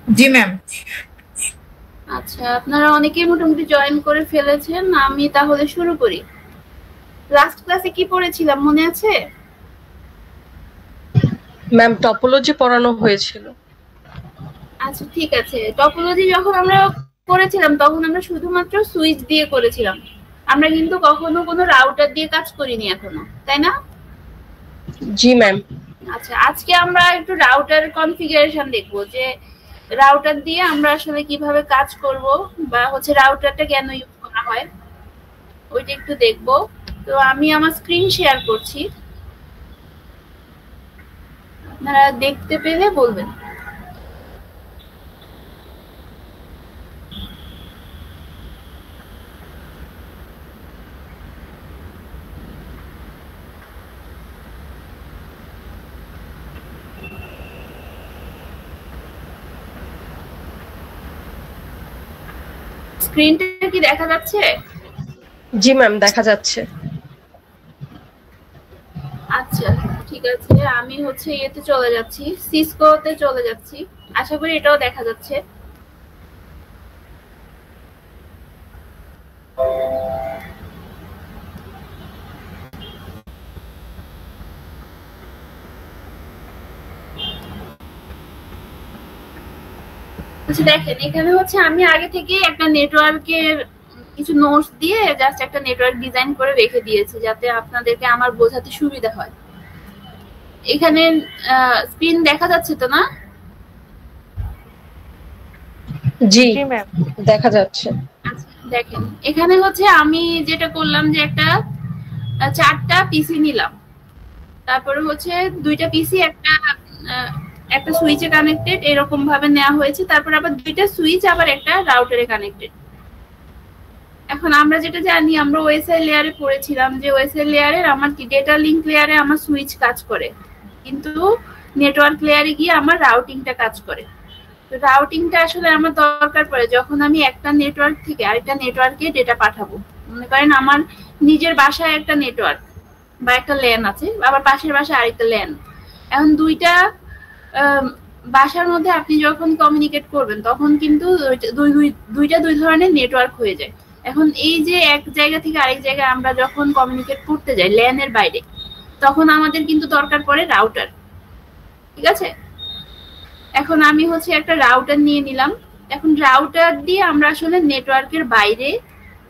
জি ma'am. আচ্ছা, আপনারা অনেকেই মোটামুটি জয়েন করে ফেলেছেন। আমি তাহলে শুরু করি। লাস্ট ক্লাসে কি পড়েছিলাম মনে আছে? ম্যাম টপোলজি পড়ানো হয়েছিল। আচ্ছা ঠিক আছে। টপোলজি যখন আমরা করেছিলাম তখন আমরা শুধুমাত্র সুইচ দিয়ে করেছিলাম। আমরা কিন্তু কখনো কোনো রাউটার দিয়ে কাজ করিনি এখনো, তাই না? জি ম্যাম। আচ্ছা, আজকে আমরা একটু রাউটার কনফিগারেশন দেখব যে রাউটার দিয়ে আমরা আসলে কিভাবে কাজ করব বা হচ্ছে রাউটারটা কেন ইউজ করা হয় ওইটা একটু দেখব। তো আমি আমার স্ক্রিন শেয়ার করছি, আপনারা দেখতে পেলে বলবেন। স্ক্রিনটা কি দেখা যাচ্ছে? জি ম্যাম দেখা যাচ্ছে। আচ্ছা ঠিক আছে, আমি হচ্ছে ইয়েতে চলে যাচ্ছি, সিসকোতে চলে যাচ্ছি। আশা করি এটাও দেখা যাচ্ছে। আচ্ছা দেখেন, এখানে হচ্ছে আমি আগে থেকে একটা নেটওয়ার্কের কিছু নোটস দিয়ে জাস্ট একটা নেটওয়ার্ক ডিজাইন করে রেখে দিয়েছি যাতে আপনাদেরকে আমার বোঝাতে সুবিধা হয়। এখানে স্ক্রিন দেখা যাচ্ছে তো না? জি দেখা যাচ্ছে। আচ্ছা দেখেন, এখানে হচ্ছে আমি যেটা করলাম যে একটা 4টা পিসি নিলাম। তারপরে হচ্ছে 2টা পিসি একটা সুইচে কানেক্টেড এরকম ভাবে নেওয়া হয়েছে। তারপর আবার 2টা সুইচ আবার একটা রাউটারে কানেক্টেড। এখন আমরা যেটা জানি, আমরা ওএসআই লেয়ারে পড়েছিলাম যে ওএসআই লেয়ারের আমার কি ডেটা লিংক লেয়ারে আমার সুইচ কাজ করে, কিন্তু নেটওয়ার্ক লেয়ারে গিয়ে আমার রাউটিংটা কাজ করে। তো রাউটিংটা আসলে আমার দরকার পড়ে যখন আমি একটা নেটওয়ার্ক থেকে আরেকটা নেটওয়ার্কে ডেটা পাঠাবো। মনে করেন আমার নিজের বাসায় একটা নেটওয়ার্ক বা একটা ল্যান আছে, আবার পাশের বাসায় আরেকটা ল্যান। এখন বাসার মধ্যে আপনি যখন কমিউনিকেট করবেন তখন কিন্তু দুইটা দুই ধরনের নেটওয়ার্ক হয়ে যায়। এখন এই যে এক জায়গা থেকে আরেক জায়গায় আমরা যখন কমিউনিকেট করতে যাই ল্যানের বাইরে, তখন আমাদের কিন্তু দরকার পড়ে রাউটার। ঠিক আছে, এখন আমি হচ্ছে একটা রাউটার নিয়ে নিলাম। এখন রাউটার দিয়ে আমরা আসলে নেটওয়ার্কের বাইরে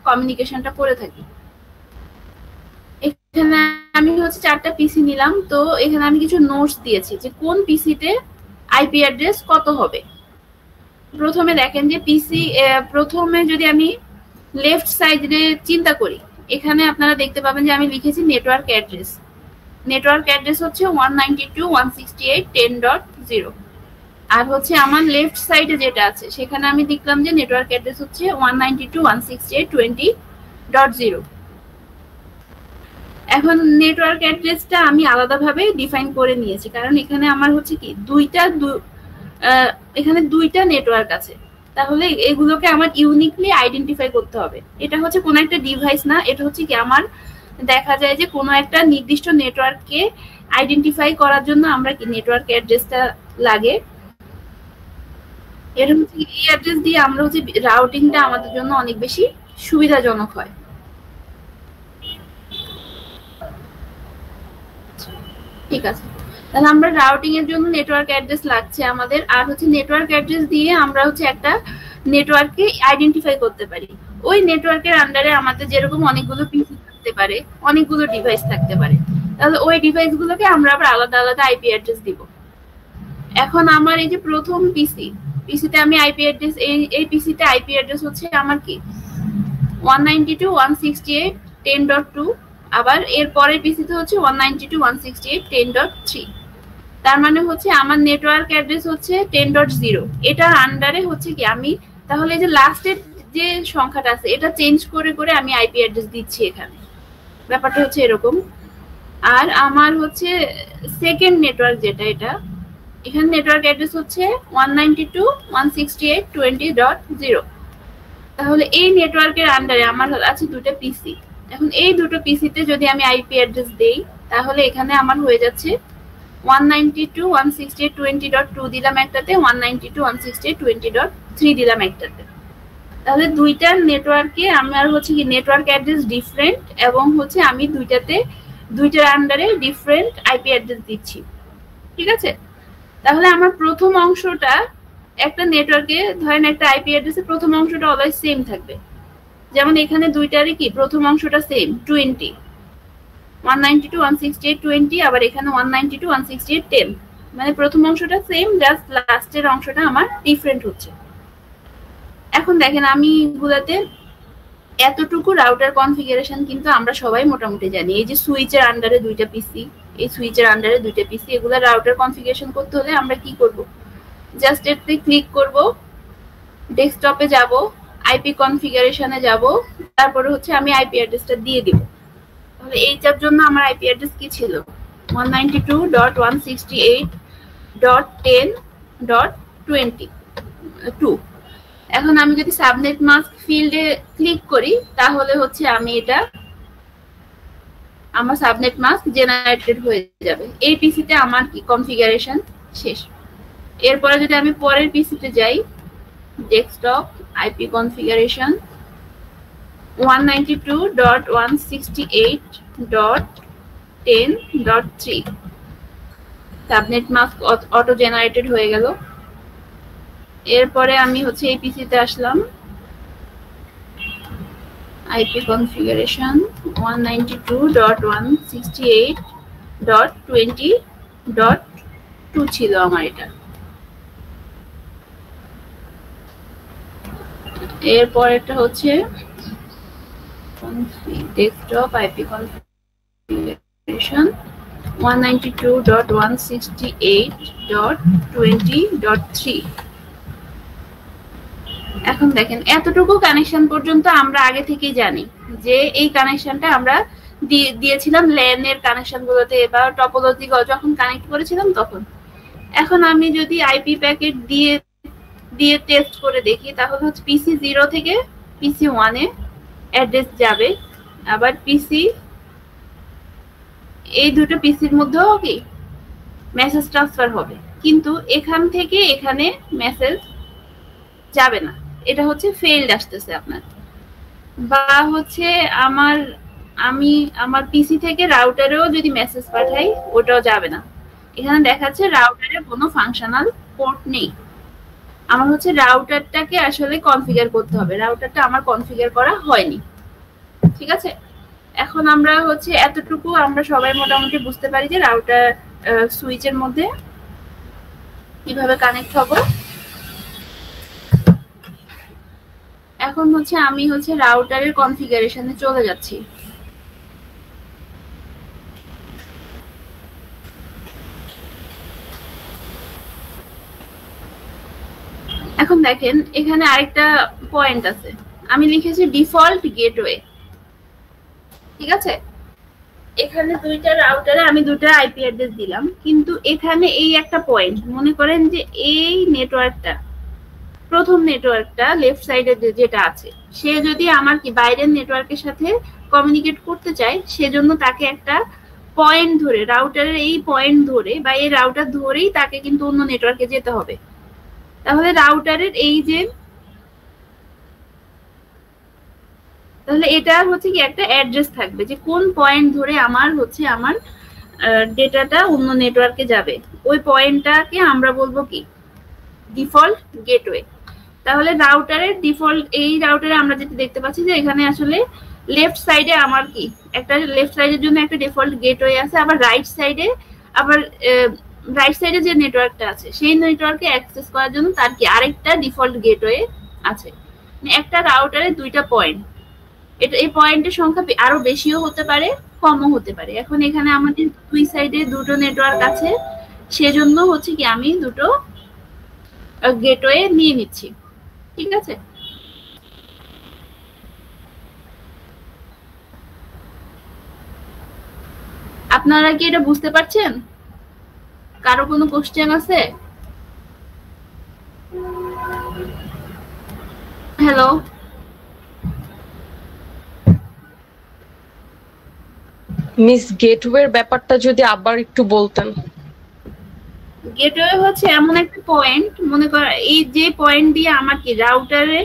কমিউনিকেশনটা করে থাকি। এখানে আমি হচ্ছে 4টা পিসি নিলাম। তো এখানে আমি কিছু নোটস দিয়েছি যে কোন পিসিতে আইপি অ্যাড্রেস কত হবে। প্রথমে দেখেন যে পিসি, প্রথমে যদি আমি লেফট সাইডে চিন্তা করি, এখানে আপনারা দেখতে পাবেন যে আমি লিখেছি নেটওয়ার্ক অ্যাড্রেস। নেটওয়ার্ক অ্যাড্রেস হচ্ছে 192.168.10.0। আর হচ্ছে আমার লেফট সাইডে যেটা আছে সেখানে আমি লিখলাম যে নেটওয়ার্ক অ্যাড্রেস হচ্ছে 192.168.20.0। এখন নেটওয়ার্ক অ্যাড্রেসটা আমি আলাদাভাবে ডিফাইন করে নিয়েছি, কারণ এখানে আমার হচ্ছে কি এখানে 2টা নেটওয়ার্ক আছে। তাহলে এগুলোকে আমার ইউনিকলি আইডেন্টিফাই করতে হবে। এটা হচ্ছে কোনো একটা ডিভাইস না, এটা হচ্ছে কি আমার দেখা যায় যে কোনো একটা নির্দিষ্ট নেটওয়ার্ককে আইডেন্টিফাই করার জন্য আমরা কি নেটওয়ার্ক অ্যাড্রেসটা লাগে। এটা হচ্ছে এই অ্যাড্রেস দিয়ে আমরা হচ্ছে রাউটিংটা আমাদের জন্য অনেক বেশি সুবিধাজনক হয়। ঠিক আছে, তাহলে আমরা রাউটিং এর জন্য নেটওয়ার্ক অ্যাড্রেস লাগছে আমাদের। আর হচ্ছে নেটওয়ার্ক অ্যাড্রেস দিয়ে আমরা হচ্ছে একটা নেটওয়ার্ককে আইডেন্টিফাই করতে পারি। ওই নেটওয়ার্কের আন্ডারে আমাদের যেরকম অনেকগুলো পিসি থাকতে পারে, অনেকগুলো ডিভাইস থাকতে পারে, তাহলে ওই ডিভাইসগুলোকে আমরা আবার আলাদা আলাদা আইপি অ্যাড্রেস দিব। এখন আমার এই যে প্রথম পিসিতে আমি আইপি অ্যাড্রেস, এই পিসিতে আইপি অ্যাড্রেস হচ্ছে আমার কি 192.168.10.2। আবার এর পরের পিসিতে হচ্ছে 192.168.10.3। তার মানে হচ্ছে আমার নেটওয়ার্ক অ্যাড্রেস হচ্ছে 10.0। এটার আন্ডারে হচ্ছে কি আমি তাহলে যে লাস্টের যে সংখ্যাটা আছে এটা চেঞ্জ করে করে আমি আইপি অ্যাড্রেস দিচ্ছি এখানে। ব্যাপারটা হচ্ছে এরকম। আর আমার হচ্ছে সেকেন্ড নেটওয়ার্ক যেটা, এটা এখানে নেটওয়ার্ক অ্যাড্রেস হচ্ছে 192.168.20.0। তাহলে এই নেটওয়ার্কের আন্ডারে আমার আছে 2টা পিসি। এখন এই দুটো পিসিতে যদি আমি আইপি অ্যাড্রেস দেই তাহলে এখানে আমার হয়ে যাচ্ছে 192.168.20.2 দিলাম একটাতে, 192.168.20.3 দিলাম একটাতে। তাহলে দুইটা নেটওয়ার্কে আমার হচ্ছে কি নেটওয়ার্ক অ্যাড্রেস ডিফারেন্ট, এবং হচ্ছে আমি দুইটার আন্ডারে ডিফারেন্ট আইপি অ্যাড্রেস দিচ্ছি। ঠিক আছে, তাহলে আমার প্রথম অংশটা একটা নেটওয়ার্কে ধরেন একটা আইপি অ্যাড্রেসে প্রথম অংশটা অলওয়েজ সেম থাকবে। যেমন এখানে দুইটারই কি প্রথম অংশটা সেম 20, 192.168.20, আবার এখানে 192.168.10, মানে প্রথম অংশটা সেম, জাস্ট লাস্টের অংশটা আমার ডিফারেন্ট হচ্ছে। এখন দেখেন আমি গুলাতে এতটুকু রাউটার কনফিগারেশন কিন্তু আমরা সবাই মোটামুটি জানি। এই যে সুইচের আন্ডারে দুইটা পিসি, এই সুইচের আন্ডারে দুইটা পিসি, এগুলা রাউটার কনফিগারেশন করতে হলে আমরা কি করব, জাস্ট এতে ক্লিক করব, ডেস্কটপে যাব, আইপি কনফিগারেশনে যাব, তারপরে হচ্ছে আমি আইপি অ্যাড্রেসটা দিয়ে দিব। তাহলে এইটার জন্য আমার আইপি অ্যাড্রেস কি ছিল, 192.168.10.22। এখন আমি যদি সাবনেট মাস্ক ফিল্ডে ক্লিক করি তাহলে হচ্ছে আমি এটা আমার সাবনেট মাস্ক জেনারেটেড হয়ে যাবে। এই পিসিতে আমার কি কনফিগারেশন শেষ। এরপরে যদি আমি পরের পিসিতে যাই, desktop, IP configuration 192.168.10.3, subnet mask auto generated হয়ে গেল। এরপরে আমি হচ্ছে এই পিসিতে আসলাম, আইপি কনফিগারেশন 192.168.20.2 ছিল আমার এটা। এরপরেরটা হচ্ছে ডেস্কটপ, আইপি কনফিগারেশন 192.168.20.3। এখন দেখেন এতটুকু কানেকশন পর্যন্ত আমরা আগে থেকেই জানি যে এই কানেকশনটা আমরা দিয়েছিলাম ল্যান এর কানেকশন গুলোতে বা টপোলজি যখন কানেক্ট করেছিলাম তখন। এখন আমি যদি আইপি প্যাকেট দিয়ে টেস্ট করে দেখি তাহলে হচ্ছে পিসি 0 থেকে পিসি 1 এ অ্যাড্রেস যাবে, আবার পিসি এই দুটো পিসির মধ্যেও কি মেসেজ ট্রান্সফার হবে, কিন্তু এখান থেকে এখানে মেসেজ যাবে না, এটা হচ্ছে ফেইলড আসতেছে আপনার। বা হচ্ছে আমার পিসি থেকে রাউটারেও যদি মেসেজ পাঠাই ওটাও যাবে না। এখানে দেখাচ্ছে রাউটারে কোনো ফাংশনাল পোর্ট নেই। আমার হচ্ছে রাউটারটাকে আসলে কনফিগার করতে হবে, রাউটারটা আমার কনফিগার করা হয়নি। ঠিক আছে, এখন আমরা হচ্ছে এতটুকু আমরা সবাই মোটামুটি বুঝতে পারি যে রাউটার সুইচের মধ্যে কিভাবে কানেক্ট হব। এখন হচ্ছে আমি হচ্ছে রাউটারের কনফিগারেশনে চলে যাচ্ছি। এখন দেখেন এখানে আরেকটা পয়েন্ট আছে, আমি লিখেছি ডিফল্ট গেটওয়ে। ঠিক আছে, এখানে দুইটা রাউটারে আমি দুটো আইপি অ্যাড্রেস দিলাম, কিন্তু এখানে এই একটা পয়েন্ট মনে করেন যে এই নেটওয়ার্কটা প্রথম নেটওয়ার্কটা লেফট সাইডে যেটা আছে সে যদি আমার কি বাইরের নেটওয়ার্কের সাথে কমিউনিকেট করতে চায়, সেজন্য তাকে একটা পয়েন্ট ধরে রাউটারের এই পয়েন্ট ধরে বা এই রাউটার ধরেই তাকে কিন্তু অন্য নেটওয়ার্কে যেতে হবে। তাহলে রাউটারের এই যে তাহলে এটা হচ্ছে কি একটা অ্যাড্রেস থাকবে যে কোন পয়েন্ট ধরে আমার হচ্ছে আমার ডেটাটা অন্য নেটওয়ার্কে যাবে, ওই পয়েন্টটাকে আমরা বলবো কি ডিফল্ট গেটওয়ে। তাহলে রাউটারের ডিফল্ট এই রাউটারে আমরা যেটা দেখতে পাচ্ছি যে এখানে আসলে লেফট সাইডে আমার কি একটা লেফট সাইডের জন্য একটা ডিফল্ট গেটওয়ে আছে, আবার রাইট সাইডে যে নেটওয়ার্কটা আছে সেই নেটওয়ার্কে অ্যাক্সেস করার জন্য তার কি আরেকটা ডিফল্ট গেটওয়ে আছে। একটা রাউটারে দুইটা পয়েন্ট, এটা এই পয়েন্টের সংখ্যা আরো বেশিও হতে পারে কমও হতে পারে। এখন এখানে আমাদের দুই সাইডে দুটো নেটওয়ার্ক আছে, সেজন্য হচ্ছে কি আমি দুটো গেটওয়ে নিয়ে নিচ্ছি। ঠিক আছে, আপনারা কি এটা বুঝতে পারছেন? কারো কোনো কোশ্চেন আছে? হ্যালো, মিস গেটওয়ের ব্যাপারটা যদি আবার একটু বলতেন। গেটওয়ে হচ্ছে এমন একটা পয়েন্ট, মনে কর এই যে পয়েন্ট দিয়ে আমার কি রাউটারে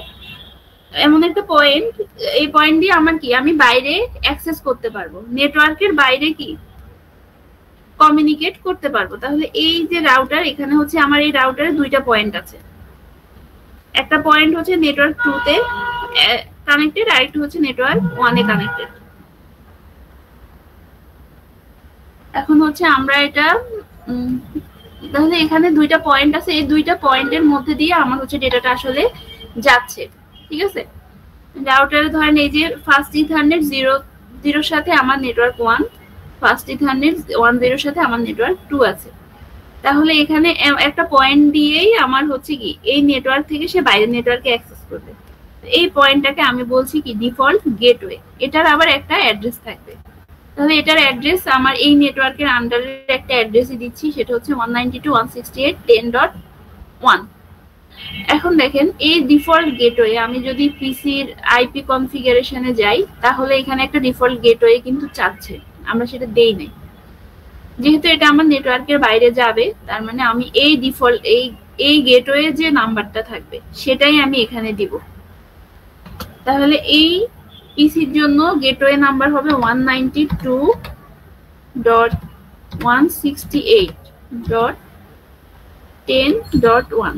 এমন একটা পয়েন্ট, এই পয়েন্ট দিয়ে আমার কি আমি বাইরে অ্যাক্সেস করতে পারবো, নেটওয়ার্কের বাইরে কি কমিউনিকেট করতে পারবো। তাহলে এই যে রাউটার, এখানে হচ্ছে আমার এই রাউটারে দুইটা পয়েন্ট আছে, একটা পয়েন্ট হচ্ছে নেটওয়ার্ক 2 তে কানেক্টেড, আর একটা হচ্ছে নেটওয়ার্ক 1 এ কানেক্টেড। এখন হচ্ছে আমরা এটা তাহলে এখানে দুইটা পয়েন্ট আছে, এই দুইটা পয়েন্টের মধ্যে দিয়ে আমার হচ্ছে ডেটাটা আসলে যাচ্ছে, ঠিক আছে। রাউটারে ধরেন এই যে ফার্স্ট ইথারনেট 0 সাথে আমার নেটওয়ার্ক 1, ফার্স্ট ইথারনেট 10 সাথে আমার নেটওয়ার্ক 2 আছে। তাহলে এখানে একটা পয়েন্ট দিয়েই আমার হচ্ছে কি এই নেটওয়ার্ক থেকে সে বাইরের নেটওয়ার্কে অ্যাক্সেস করবে। এই পয়েন্টটাকে আমি বলছি কি ডিফল্ট গেটওয়ে। এটার আবার একটা অ্যাড্রেস থাকবে। তাহলে এটার অ্যাড্রেস আমার এই নেটওয়ার্কের আন্ডারে একটা অ্যাড্রেসই দিচ্ছি, সেটা হচ্ছে 192.168.10.1। এখন দেখেন এই ডিফল্ট গেটওয়ে আমি যদি পিসির আইপি কনফিগারেশনে যাই, তাহলে এখানে একটা ডিফল্ট গেটওয়ে কিন্তু চাচ্ছে, আমরা সেটা দেই নাই। যেহেতু এটা আমার নেটওয়ার্কের বাইরে যাবে, তার মানে আমি এই ডিফল্ট এই গেটওয়ে যে নাম্বারটা থাকবে সেটাই আমি এখানে দিব। তাহলে এই পিসির জন্য গেটওয়ে নাম্বার হবে 192.168.10.1।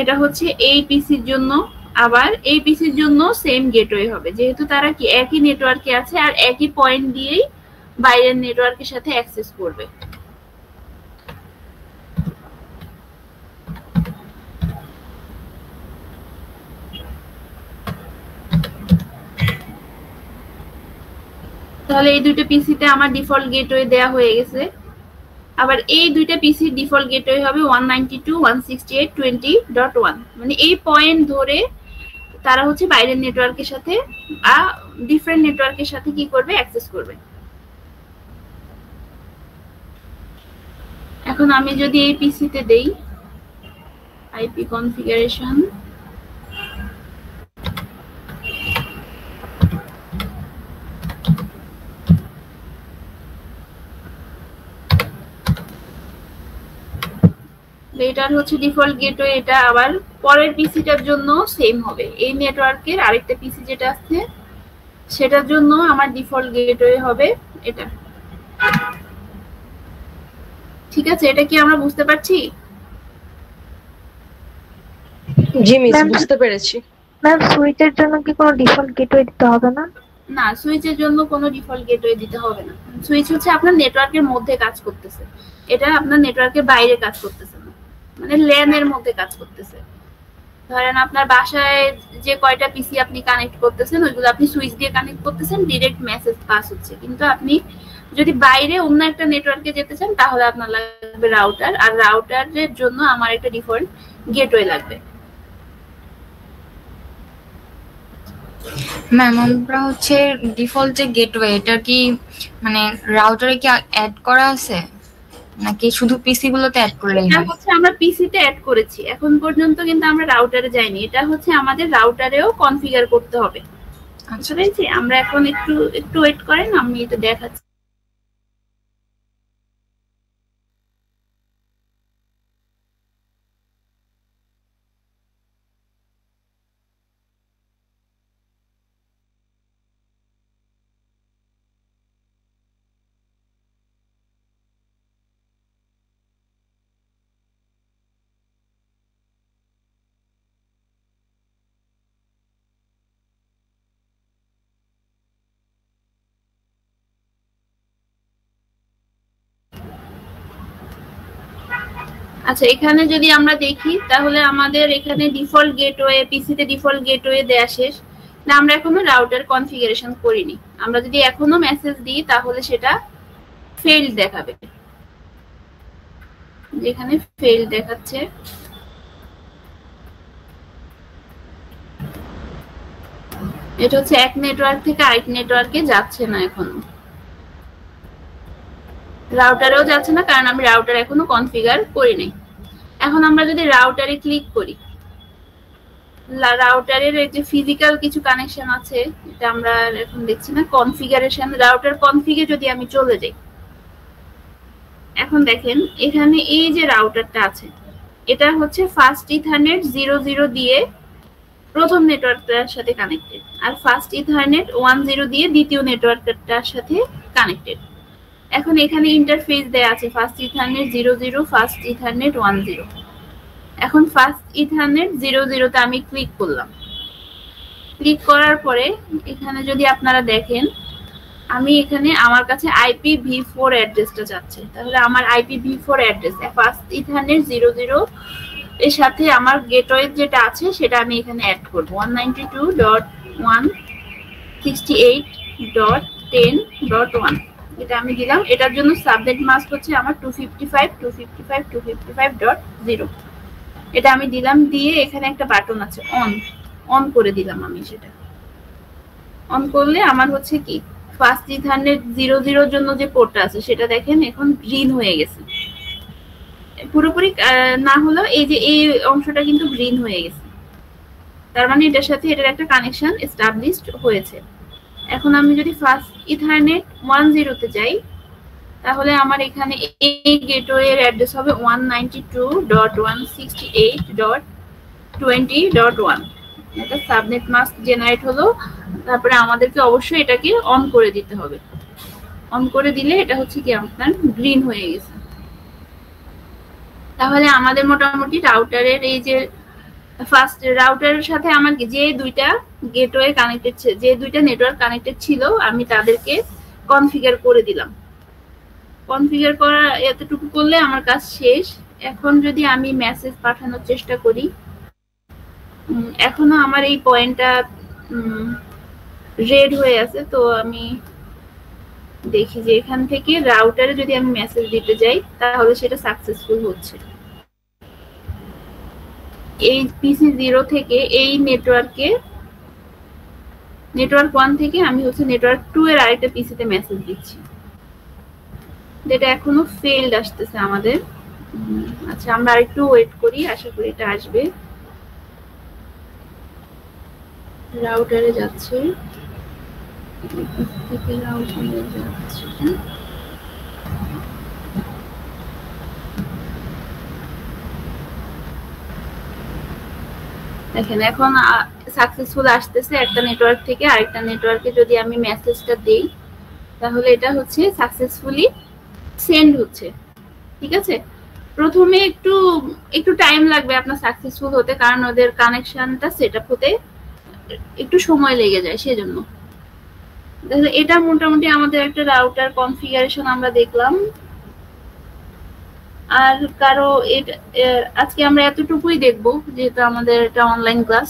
এটা হচ্ছে এই পিসির জন্য। আবার এই পিসির জন্য সেম গেটওয়ে হবে, যেহেতু তারা কি একই নেটওয়ার্কে আছে আর একই পয়েন্ট দিয়েই বাইরের নেটওয়ার্কের সাথে অ্যাক্সেস করবে। তাহলে এই দুইটা পিসিতে আমার ডিফল্ট গেটওয়ে দেয়া হয়ে গেছে। আবার এই দুইটা পিসির ডিফল্ট গেটওয়ে হবে 192.168.20.1। মানে এই পয়েন্ট ধরে তারা হচ্ছে বাইরের নেটওয়ার্কের সাথে ডিফারেন্ট নেটওয়ার্কের সাথে কি করবে, অ্যাক্সেস করবে। এখন আমি যদি এই পিসিতে দেই আইপি কনফিগারেশন, এটার হচ্ছে ডিফল্ট গেটওয়ে। এটা আবার পরের পিসিটার জন্য সেম হবে। এই নেটওয়ার্কের আরেকটা পিসি যেটা আছে সেটার জন্য আমার ডিফল্ট গেটওয়ে হবে এটা। ঠিক আছে, এটা কি আমরা বুঝতে পারছি? জি মিস, বুঝতে পেরেছি। ম্যাম সুইচের জন্য কি কোনো ডিফল্ট গেটওয়ে দিতে হবে না? না, সুইচের জন্য কোনো ডিফল্ট গেটওয়ে দিতে হবে না। সুইচ হচ্ছে আপনার নেটওয়ার্কের মধ্যে কাজ করতেছে, এটা আপনার নেটওয়ার্কের বাইরে কাজ করতেছে না, মানে ল্যান এর মধ্যে কাজ করতেছে। ধরেন আপনার বাসায় যে কয়টা পিসি আপনি কানেক্ট করতেছেন ওইগুলো আপনি সুইচ দিয়ে কানেক্ট করতেছেন, ডাইরেক্ট মেসেজ পাস হচ্ছে। কিন্তু আপনি যদি বাইরে অন্য একটা নেটওয়ার্কে যেতে চান তাহলে আপনার লাগবে রাউটার, আর রাউটারের জন্য আমার একটা ডিফল্ট গেটওয়ে লাগবে। ম্যাম আমরা হচ্ছে ডিফল্ট যে গেটওয়ে, এটা কি মানে রাউটারে কি অ্যাড করা আছে নাকি শুধু পিসি গুলোতে অ্যাড করলেই এটা হয়? হচ্ছে আমরা পিসিতে অ্যাড করেছি, এখন পর্যন্ত কিন্তু আমরা রাউটারে যাইনি। এটা হচ্ছে আমাদের রাউটারেও কনফিগার করতে হবে। আচ্ছা, আমরা এখন একটু ওয়েট করেন, আমি এটা দেখাচ্ছি। আচ্ছা, এখানে যদি আমরা দেখি তাহলে আমাদের এখানে ডিফল্ট গেটওয়ে, পিসিতে ডিফল্ট গেটওয়ে দেয়া শেষ। না, আমরা এখনো রাউটার কনফিগারেশন করিনি। আমরা যদি এখনো মেসেজ দিই তাহলে সেটা ফেইল্ড দেখাবে, যেখানে ফেইল্ড দেখাচ্ছে। এটা হচ্ছে এক নেটওয়ার্ক থেকে আরেক নেটওয়ার্কে যাচ্ছে না, এখনো রাউটারেও যাচ্ছে না, কারণ আমি রাউটার এখনো কনফিগার করি নাই। এখন আমরা যদি রাউটারে ক্লিক করি, রাউটারের এই যে ফিজিক্যাল কিছু কানেকশন আছে এটা আমরা এখন দেখছি না, কনফিগারেশন, রাউটার কনফিগে যদি আমি চলে যাই এখন দেখেন এখানে এই যে রাউটারটা আছে, এটা হচ্ছে ফাস্ট ইথারনেট 00 দিয়ে প্রথম নেটওয়ার্কটার সাথে কানেক্টেড, আর ফাস্ট ইথারনেট 10 দিয়ে দ্বিতীয় নেটওয়ার্কটার সাথে কানেক্টেড। এখন এখানে ইন্টারফেস দেয়া আছে ফাস্ট ইথারনেট 00, ফাস্ট ইথারনেট 10। এখন ফাস্ট ইথারনেট 00 তে আমি ক্লিক করলাম। ক্লিক করার পরে এখানে যদি আপনারা দেখেন, আমি এখানে আমার কাছে IPv4 অ্যাড্রেসটা যাচ্ছে, তাহলে আমার IPv4 অ্যাড্রেস ফাস্ট ইথারনেট 00 এর সাথে আমার গেটওয়ে যেটা আছে সেটা আমি এখানে অ্যাড করব 192.168.10.1 এটা আমি দিলাম। এটার জন্য সাবনেট মাস্ক হচ্ছে আমার 255.255.255.0 এটা আমি দিলাম। দিয়ে এখানে একটা বাটন আছে অন করে দিলাম। আমি সেটা অন করলে আমার হচ্ছে কি ফাস্ট ইথারনেট 00 এর জন্য যে পোর্টটা আছে সেটা দেখেন এখন গ্রিন হয়ে গেছে। পুরোপুরি না হলেও এই যে এই অংশটা কিন্তু গ্রিন হয়ে গেছে, তার মানে এটার সাথে এটার একটা কানেকশন এস্টাবলিশড হয়েছে। এখন আমি যদি ফাস্ট ইথারনেট 10 তে যাই, তাহলে আমার এখানে এই গেটওয়ে এর অ্যাড্রেস হবে 192.168.20.1 এটা সাবনেট মাস্ক জেনারেট হলো। তারপরে আমাদেরকে অবশ্যই এটাকে অন করে দিতে হবে। অন করে দিলে এটা হচ্ছে কি আপনার গ্রিন হয়ে গেছে। তাহলে আমাদের মোটামুটি রাউটারের এই যে ফার্স্ট রাউটারের সাথে আমার যে দুইটা গেটওয়ে কানেক্টেড ছিল, যে দুইটা নেটওয়ার্ক কানেক্টেড ছিল, আমি তাদেরকে কনফিগার করে দিলাম। কনফিগার করা এতটুকু করলে আমার কাজ শেষ। এখন যদি আমি মেসেজ পাঠানোর চেষ্টা করি, এখনো আমার এই পয়েন্টটা রেড হয়ে আছে। তো আমি দেখি যে এখান থেকে রাউটারে যদি আমি মেসেজ দিতে যাই তাহলে সেটা সাকসেসফুল হচ্ছে। এই পিসি 0 থেকে এই নেটওয়ার্ক 1 থেকে আমি হচ্ছে নেটওয়ার্ক 2 এর আরেকটা পিসিতে মেসেজ দিচ্ছি, যেটা এখনো ফেইলড আসতেছে আমাদের। আচ্ছা, আমরা আরেকটু ওয়েট করি, আশা করি এটা আসবে। রাউটারে যাচ্ছে, থেকে রাউটারে যাচ্ছে। দেখেন এখন সাকসেসফুল আসতেছে। একটা নেটওয়ার্ক থেকে আরেকটা নেটওয়ার্কে যদি আমি মেসেজটা দেই তাহলে এটা হচ্ছে সাকসেসফুলি সেন্ড হচ্ছে। ঠিক আছে, প্রথমে একটু টাইম লাগবে আপনার সাকসেসফুল হতে, কারণ ওদের কানেকশনটা সেটআপ হতে একটু সময় লেগে যায় সেজন্য। তাহলে এটা মোটামুটি আমাদের একটা রাউটার কনফিগারেশন আমরা দেখলাম। আর কারো আজকে আমরা এতটুকুই দেখবো, যেহেতু আমাদের এটা অনলাইন ক্লাস।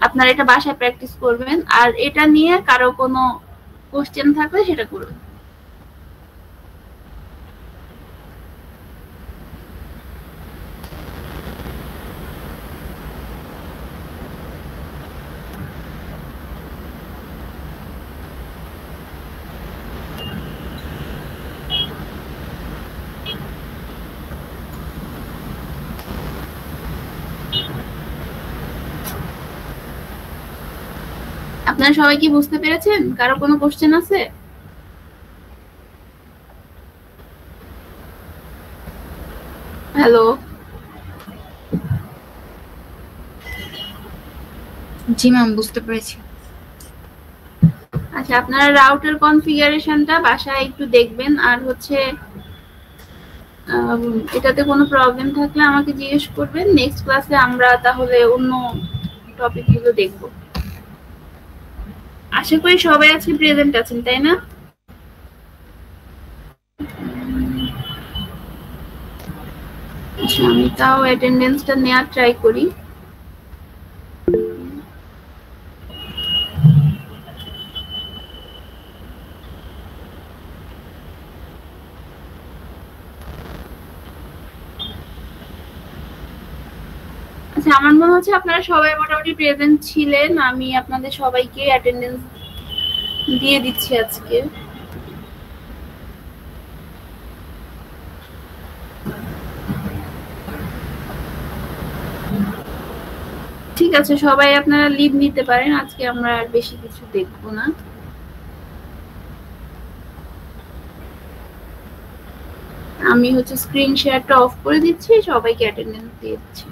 আপনারা এটা বাসায় প্র্যাকটিস করবেন, আর এটা নিয়ে কারো কোনো কোশ্চেন থাকলে সেটা করবেন। আপনারা সবাই কি বুঝতে পেরেছেন? কারো কোনো কোশ্চেন আছে? হ্যালো, জি ম্যাম, বুঝতে পেরেছি। আচ্ছা, আপনারা রাউটার কনফিগারেশনটা বাসায় একটু দেখবেন। আর হচ্ছে এটাতে কোনো প্রবলেম থাকলে আমাকে জিজ্ঞেস করবেন। নেক্সট ক্লাসে আমরা তাহলে অন্য টপিকগুলো দেখব। আশা করি সবাই আজকে প্রেজেন্ট আছেন, তাই না? আচ্ছা, আমি তাও অ্যাটেন্ডেন্সটা নেওয়ার ট্রাই করি। আচ্ছা, আমার মনে হচ্ছে আপনারা সবাই মোটামুটি প্রেজেন্ট ছিলেন। আমি আপনাদের সবাইকে অ্যাটেন্ডেন্স দিয়ে দিচ্ছি আজকে। ঠিক আছে, সবাই আপনারা লিভ নিতে পারেন। আজকে আমরা আর বেশি কিছু দেখব না। আমরা আমি হচ্ছে স্ক্রিন শেয়ারটা অফ করে দিচ্ছি, সবাইকে অ্যাটেন্ডেন্স দিয়ে দিচ্ছি।